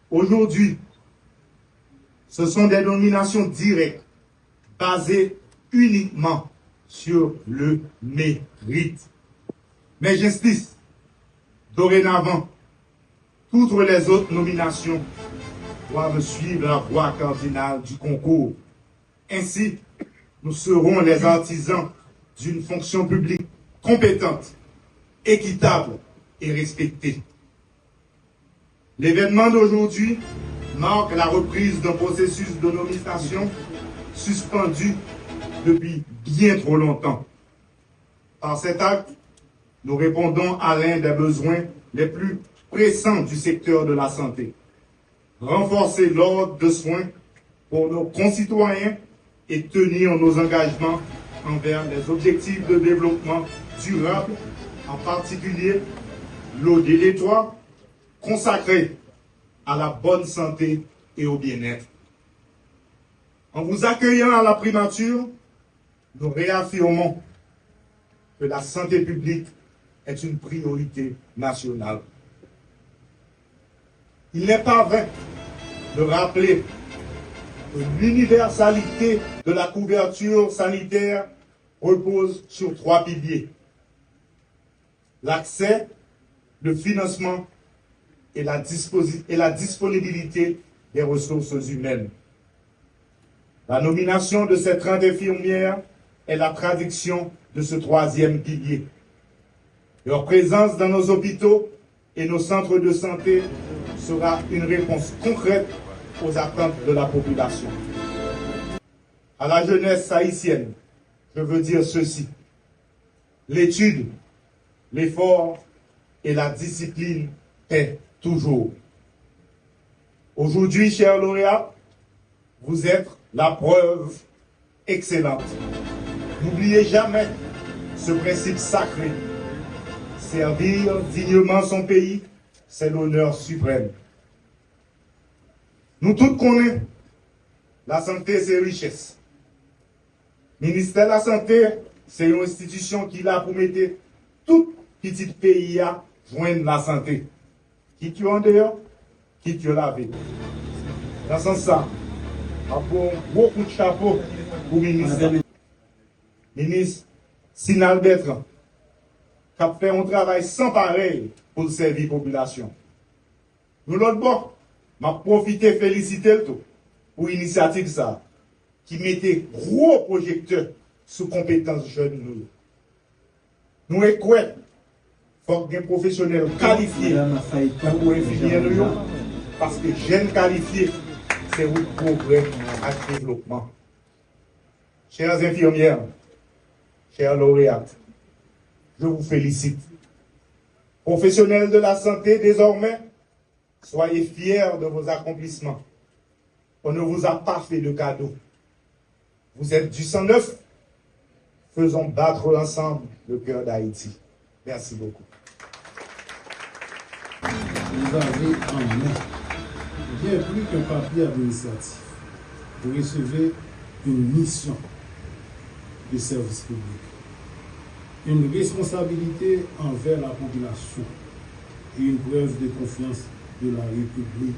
Aujourd'hui, ce sont des nominations directes, basées uniquement sur le mérite. Mais j'insiste, dorénavant, toutes les autres nominations doivent suivre la voie cardinale du concours. Ainsi, nous serons les artisans d'une fonction publique compétente, équitable et respectée. L'événement d'aujourd'hui marque la reprise d'un processus de nomination suspendu depuis bien trop longtemps. Par cet acte, nous répondons à l'un des besoins les plus pressants du secteur de la santé. Renforcer l'ordre de soins pour nos concitoyens et tenir nos engagements envers les objectifs de développement durable, en particulier l'ODD 3, consacré à la bonne santé et au bien-être. En vous accueillant à la primature, nous réaffirmons que la santé publique est une priorité nationale. Il n'est pas vain de rappeler que l'universalité de la couverture sanitaire repose sur 3 piliers: l'accès, le financement et la disponibilité des ressources humaines. La nomination de ces 30 infirmières est la traduction de ce 3e pilier. Leur présence dans nos hôpitaux et nos centres de santé sera une réponse concrète aux attentes de la population. À la jeunesse haïtienne, je veux dire ceci: l'étude, l'effort et la discipline paient toujours. Aujourd'hui, chers lauréats, vous êtes la preuve excellente. N'oubliez jamais ce principe sacré: servir dignement son pays, c'est l'honneur suprême. Nous tous connaissons, la santé c'est richesse. Ministère de la Santé, c'est une institution qui l'a pour mettre tout petit pays à joindre la santé. Qui tu en dehors, qui tu la vie. Dans ce sens-là, un gros coup de chapeau pour le ministre. Ministre Sinal Bertrand, qui a fait un travail sans pareil pour servir la population. Nous, l'autre bord, m'a profité féliciter pour l'initiative ça, qui mettait gros projecteurs sous compétences jeunes. Nous écouons, il faut que des professionnels qualifiés pour infirmiers, parce que jeunes qualifiés, c'est le progrès et le développement. Chères infirmières, chers lauréates, je vous félicite. Professionnels de la santé, désormais, soyez fiers de vos accomplissements. On ne vous a pas fait de cadeau. Vous êtes du sang neuf. Faisons battre ensemble le cœur d'Haïti. Merci beaucoup. Vous avez en main bien plus qu'un papier administratif. Vous recevez une mission de service public, une responsabilité envers la population et une preuve de confiance de la République.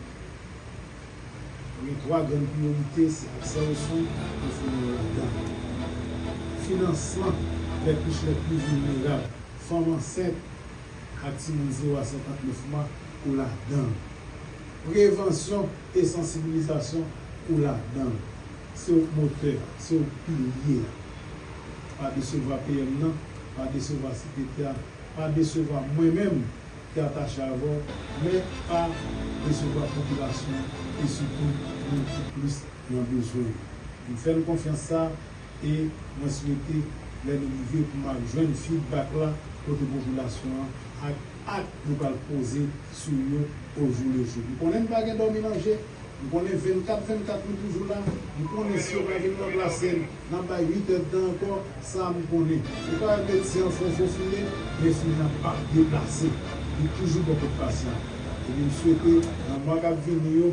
Les 3 grandes priorités, c'est l'accès aux soins, financement des couches les plus vulnérables, femmes enceintes, activement 0 à 59 mois ou la dame. Prévention et sensibilisation ou la dame. C'est au moteur, c'est au pilier. Pas décevoir PM, pas décevoir secrétaire, pas décevoir moi-même qui est attaché à vous, mais pas décevoir la population et surtout nous qui plus dans besoin. Nous faisons confiance ça et moi souhaiter les nouveaux pour ma jeune feedback là pour la population à nous poser sur nous au jour le jour. Nous connaissons pas de mélanger. Nous connaissons 24 toujours là. Nous connaissons si on va venir dans la scène, nous avons 8 heures dedans encore, ça nous connaît. Nous ne pouvons pas mettre en faux filet, mais si nous n'avons pas déplacé, nous avons toujours beaucoup de patients. Et nous souhaitons, dans le mois qui venir,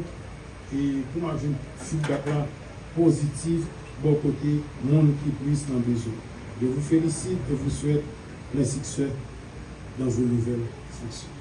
et pour ma jeune feedback là, positif, bon côté, monde qui puisse dans besoin. Je vous félicite et vous souhaite le succès dans vos nouvelles fonctions.